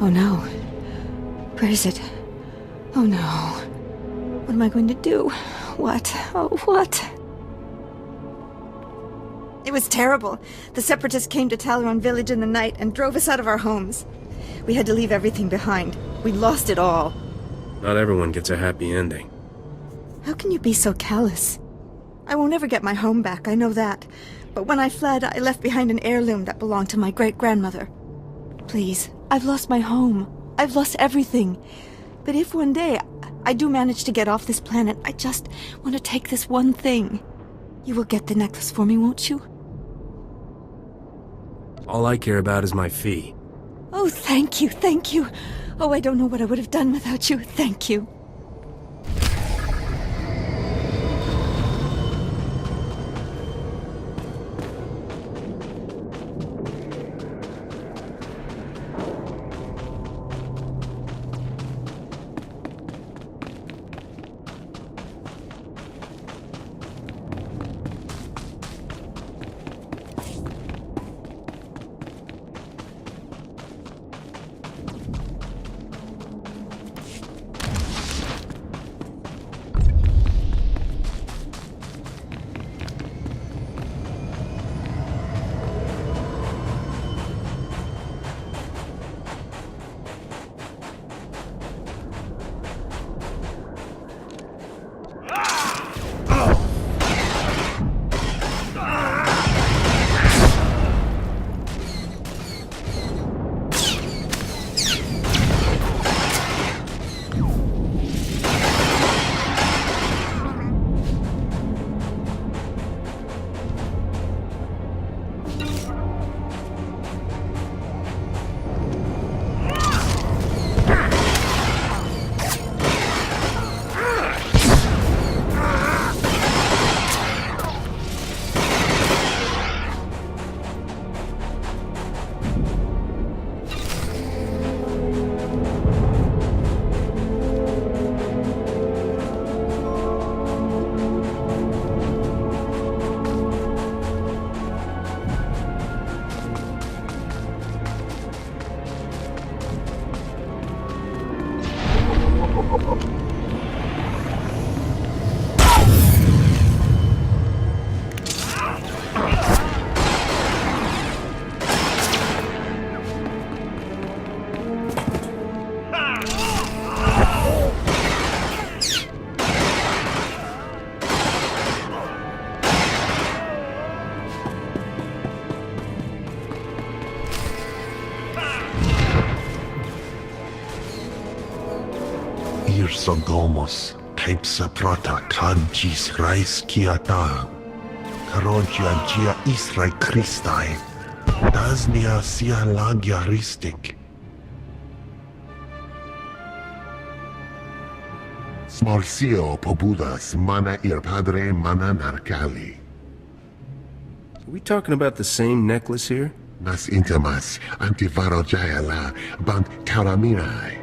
Oh no. Where is it? Oh no. What am I going to do? What? Oh, what? It was terrible. The Separatists came to Talloran village in the night and drove us out of our homes. We had to leave everything behind. We lost it all. Not everyone gets a happy ending. How can you be so callous? I won't ever get my home back, I know that. But when I fled, I left behind an heirloom that belonged to my great-grandmother. Please, I've lost my home. I've lost everything. But if one day I do manage to get off this planet, I just want to take this one thing. You will get the necklace for me, won't you? All I care about is my fee. Oh, thank you, thank you. Oh, I don't know what I would have done without you. Thank you. Sogomos, Cape Saprata, Kajis Rais Kiata, Karogia Gia Israel Christai, Dasnia Sia Lagiaristic. Smorcio Pobudas, Mana Ir Padre Mana Narcali. Are we talking about the same necklace here? Nas Intimas, Antivaro Jayala, Bant Karaminai.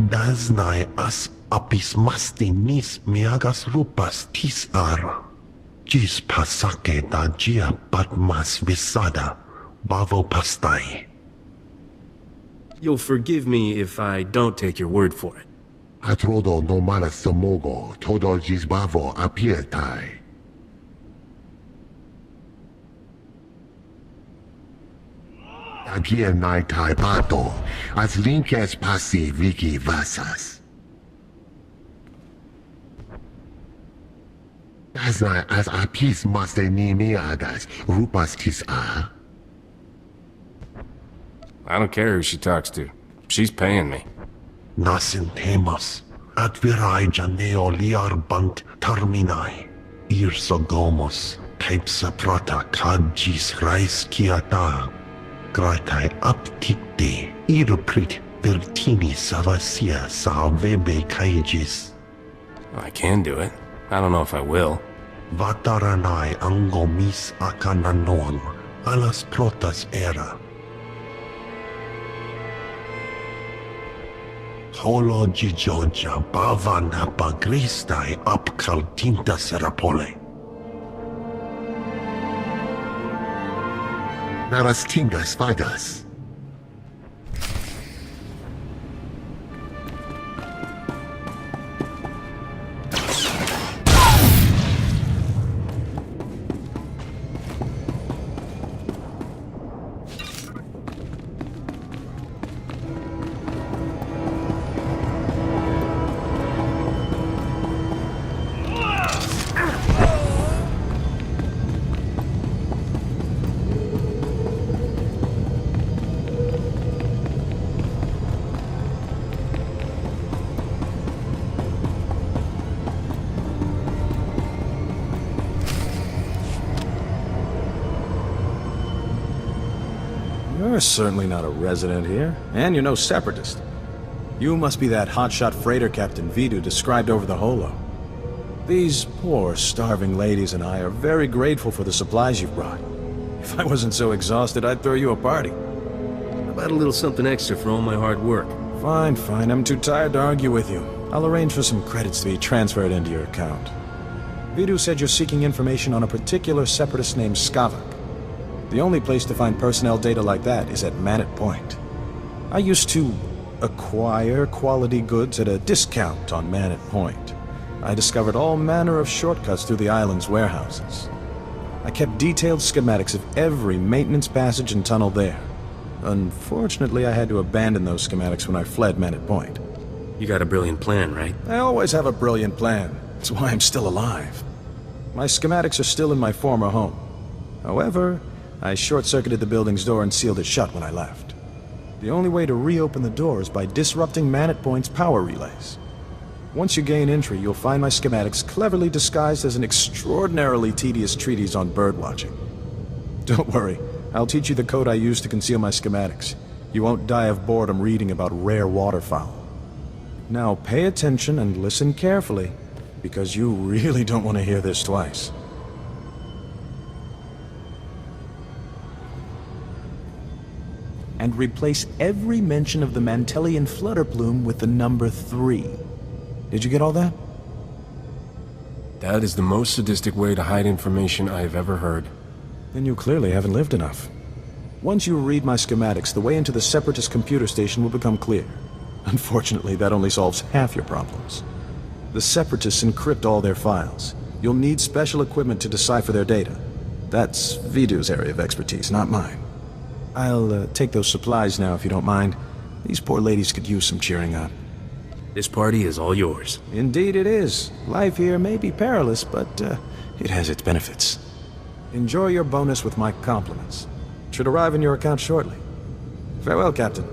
Daznai as apis mastinis miagas rupas tisar. Gis pasake da gia patmas visada, bavo pastai. You'll forgive me if I don't take your word for it. Atrodo no malas somogo, todo gis bavo apietai. Agia nai tai pato, as linkes passi viki vasas. Dasnai as apis maste nimiagas, rupas tis a. I don't care who she talks to. She's paying me. Nasin temas, advirai janeo liar bant terminai. Irsogomos, Cape Saprata kajis rais kiata. Gratai aptikte, iruprit vertini savasia salvebe kaijis. I can do it. I don't know if I will. Vataranai angomis akananon, alas protas era. Holo gijoja bavana pagristai apkaltintas rapole. Naras tingas fidas. You're certainly not a resident here, and you're no separatist. You must be that hotshot freighter Captain Vidu described over the holo. These poor, starving ladies and I are very grateful for the supplies you've brought. If I wasn't so exhausted, I'd throw you a party. How about a little something extra for all my hard work? Fine, fine. I'm too tired to argue with you. I'll arrange for some credits to be transferred into your account. Vidu said you're seeking information on a particular separatist named Skavak. The only place to find personnel data like that is at Manet Point. I used to acquire quality goods at a discount on Manet Point. I discovered all manner of shortcuts through the island's warehouses. I kept detailed schematics of every maintenance passage and tunnel there. Unfortunately, I had to abandon those schematics when I fled Manet Point. You got a brilliant plan, right? I always have a brilliant plan. That's why I'm still alive. My schematics are still in my former home. However, I short-circuited the building's door and sealed it shut when I left. The only way to reopen the door is by disrupting Manet Point's power relays. Once you gain entry, you'll find my schematics cleverly disguised as an extraordinarily tedious treatise on birdwatching. Don't worry, I'll teach you the code I use to conceal my schematics. You won't die of boredom reading about rare waterfowl. Now pay attention and listen carefully, because you really don't want to hear this twice. And replace every mention of the Mantellian flutterplume with the number 3. Did you get all that? That is the most sadistic way to hide information I've ever heard. Then you clearly haven't lived enough. Once you read my schematics, the way into the Separatist computer station will become clear. Unfortunately, that only solves half your problems. The Separatists encrypt all their files. You'll need special equipment to decipher their data. That's Vidu's area of expertise, not mine. I'll take those supplies now, if you don't mind. These poor ladies could use some cheering up. This party is all yours. Indeed it is. Life here may be perilous, but it has its benefits. Enjoy your bonus with my compliments. Should arrive in your account shortly. Farewell, Captain.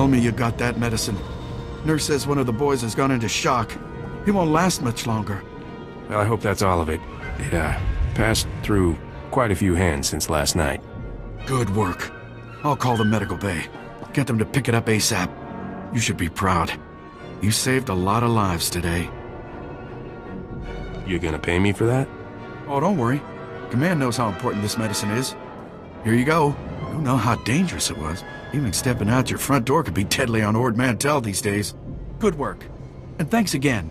tell me you got that medicine. Nurse says one of the boys has gone into shock. He won't last much longer. Well, I hope that's all of it. It, passed through quite a few hands since last night. Good work. I'll call the medical bay. Get them to pick it up ASAP. You should be proud. You saved a lot of lives today. You gonna pay me for that? Oh, don't worry. Command knows how important this medicine is. Here you go. You know how dangerous it was. Even stepping out your front door could be deadly on Ord Mantell these days. Good work. And thanks again.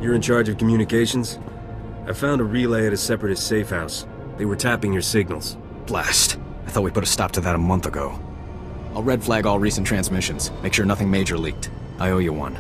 You're in charge of communications? I found a relay at a separatist safe house. They were tapping your signals. Blast. I thought we put a stop to that a month ago. I'll red flag all recent transmissions. Make sure nothing major leaked. I owe you one.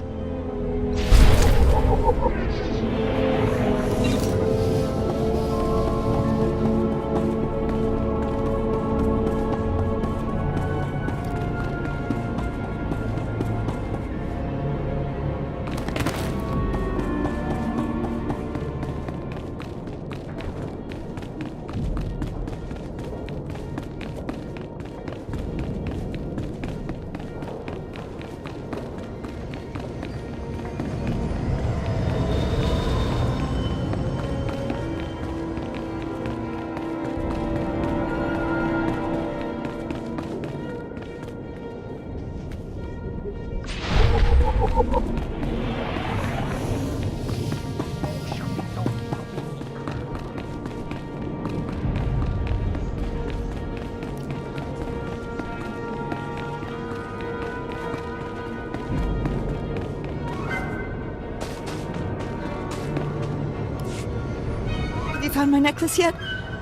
Found my necklace yet?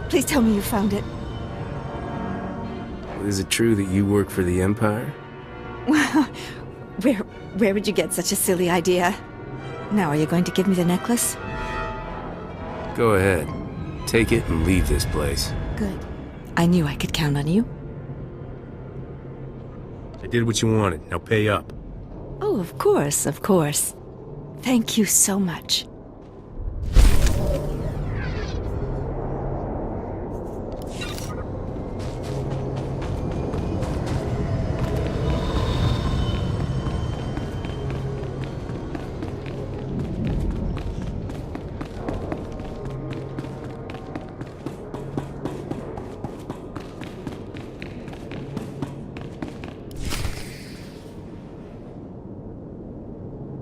Please tell me you found it. Is it true that you work for the Empire? Well, where would you get such a silly idea? Now, are you going to give me the necklace? Go ahead. Take it and leave this place. Good. I knew I could count on you. I did what you wanted. Now pay up. Oh, of course, of course. Thank you so much.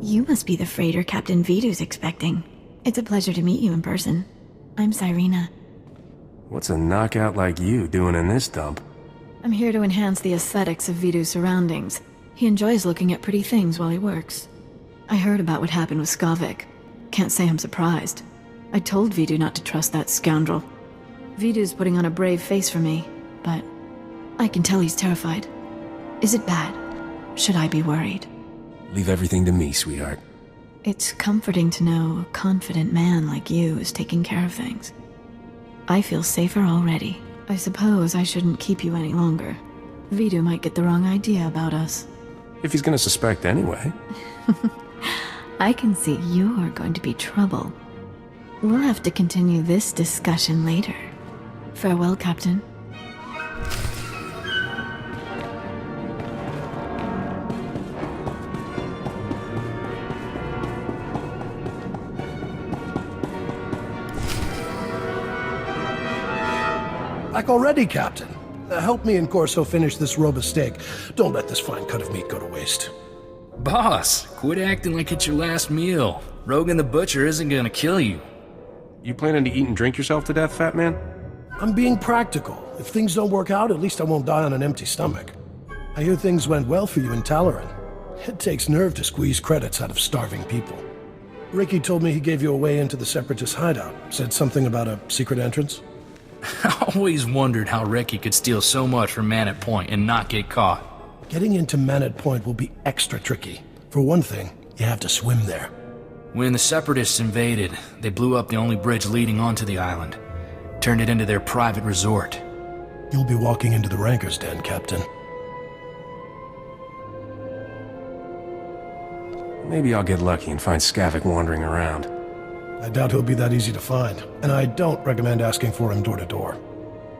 You must be the freighter Captain Vidu's expecting. It's a pleasure to meet you in person. I'm Cyrena. What's a knockout like you doing in this dump? I'm here to enhance the aesthetics of Vidu's surroundings. He enjoys looking at pretty things while he works. I heard about what happened with Skavik. Can't say I'm surprised. I told Vidu not to trust that scoundrel. Vidu's putting on a brave face for me, but I can tell he's terrified. Is it bad? Should I be worried? Leave everything to me, sweetheart. It's comforting to know a confident man like you is taking care of things. I feel safer already. I suppose I shouldn't keep you any longer. Vidu might get the wrong idea about us. If he's gonna suspect anyway. I can see you're going to be trouble. We'll have to continue this discussion later. Farewell, Captain. Back already, Captain. Help me and Corso finish this robe of steak. Don't let this fine cut of meat go to waste. Boss, quit acting like it's your last meal. Rogan the Butcher isn't gonna kill you. You planning to eat and drink yourself to death, fat man? I'm being practical. If things don't work out, at least I won't die on an empty stomach. I hear things went well for you in Talloran. It takes nerve to squeeze credits out of starving people. Ricky told me he gave you a way into the Separatist hideout. Said something about a secret entrance. I always wondered how Ricky could steal so much from Man at Point and not get caught. Getting into Man at Point will be extra tricky. For one thing, you have to swim there. When the Separatists invaded, they blew up the only bridge leading onto the island. Turned it into their private resort. You'll be walking into the Ranker's Den, Captain. Maybe I'll get lucky and find Skavik wandering around. I doubt he'll be that easy to find, and I don't recommend asking for him door to door.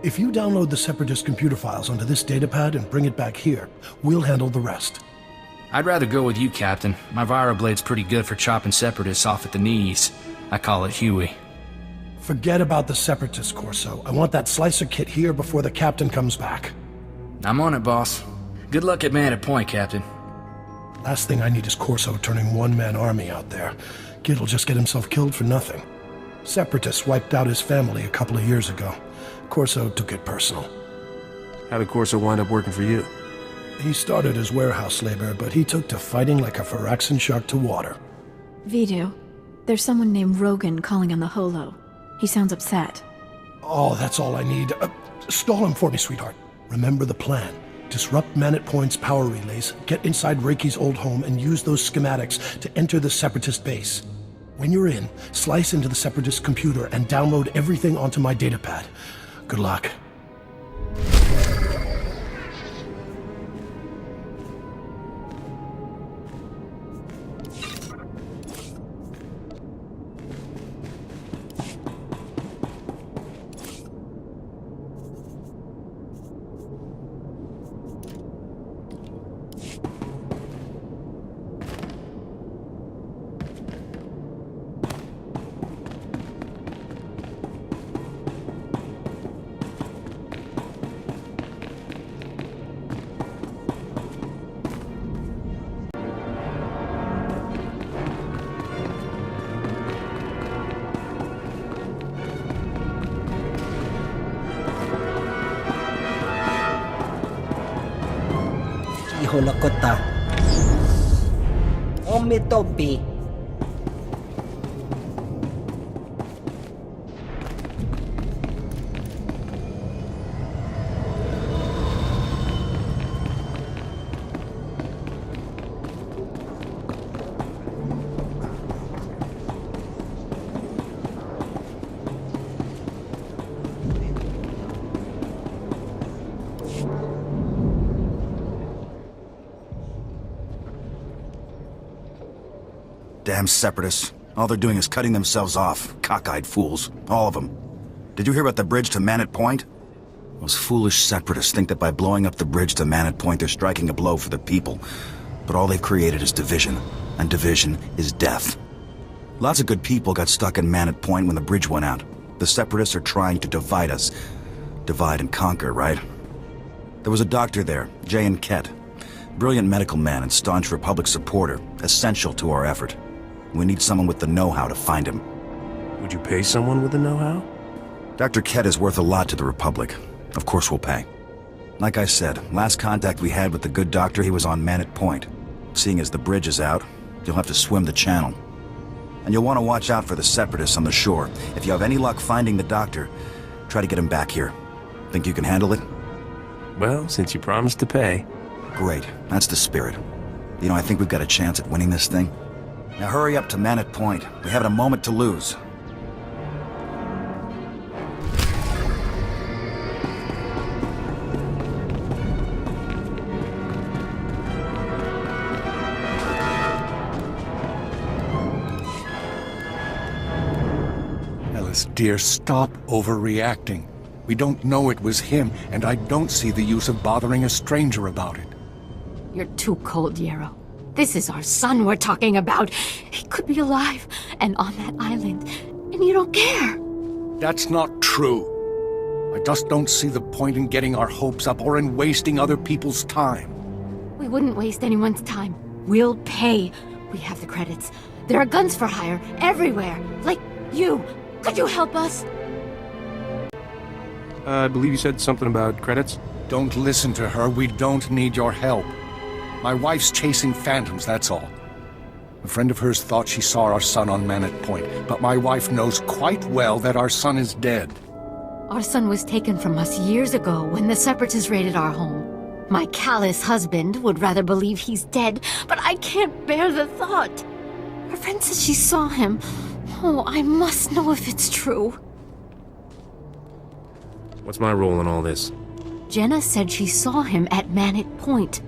If you download the Separatist computer files onto this datapad and bring it back here, we'll handle the rest. I'd rather go with you, Captain. My Viroblade's pretty good for chopping Separatists off at the knees. I call it Huey. Forget about the Separatist, Corso. I want that slicer kit here before the Captain comes back. I'm on it, boss. Good luck at Man at Point, Captain. Last thing I need is Corso turning one-man army out there. Kid'll just get himself killed for nothing. Separatists wiped out his family a couple of years ago. Corso took it personal. How did Corso wind up working for you? He started as warehouse labor, but he took to fighting like a Phyraxan shark to water. Vidu, there's someone named Rogan calling on the holo. He sounds upset. Oh, that's all I need. Stall him for me, sweetheart. Remember the plan. Disrupt Man at Point's power relays, get inside Reiki's old home, and use those schematics to enter the Separatist base. When you're in, slice into the Separatist computer and download everything onto my datapad. Good luck. Holokota. Omitopi. Damn Separatists. All they're doing is cutting themselves off. Cockeyed fools. All of them. Did you hear about the bridge to Man at Point? Those foolish Separatists think that by blowing up the bridge to Man at Point, they're striking a blow for the people. But all they've created is division. And division is death. Lots of good people got stuck in Man at Point when the bridge went out. The Separatists are trying to divide us. Divide and conquer, right? There was a doctor there, J. Kett. Brilliant medical man and staunch Republic supporter. Essential to our effort. We need someone with the know-how to find him. Would you pay someone with the know-how? Dr. Kett is worth a lot to the Republic. Of course we'll pay. Like I said, last contact we had with the good doctor, he was on Man at Point. Seeing as the bridge is out, you'll have to swim the channel. And you'll want to watch out for the Separatists on the shore. If you have any luck finding the doctor, try to get him back here. Think you can handle it? Well, since you promised to pay. Great. That's the spirit. You know, I think we've got a chance at winning this thing. Now hurry up to Man at Point. We haven't a moment to lose. Ellis, dear, stop overreacting. We don't know it was him, and I don't see the use of bothering a stranger about it. You're too cold, Yarrow. This is our son we're talking about. He could be alive and on that island, and you don't care. That's not true. I just don't see the point in getting our hopes up or in wasting other people's time. We wouldn't waste anyone's time. We'll pay. We have the credits. There are guns for hire everywhere. Like you. Could you help us? I believe you said something about credits? Don't listen to her. We don't need your help. My wife's chasing phantoms, that's all. A friend of hers thought she saw our son on Manet Point, but my wife knows quite well that our son is dead. Our son was taken from us years ago when the Separatists raided our home. My callous husband would rather believe he's dead, but I can't bear the thought. Her friend says she saw him. Oh, I must know if it's true. What's my role in all this? Jenna said she saw him at Manet Point.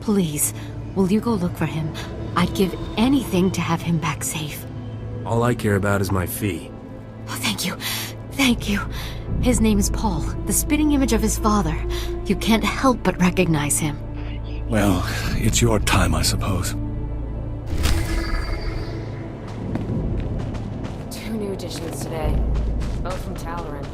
Please, will you go look for him? I'd give anything to have him back safe. All I care about is my fee. Oh, thank you. Thank you. His name is Paul, the spitting image of his father. You can't help but recognize him. Well, it's your time, I suppose. 2 new additions today, both from Talloran.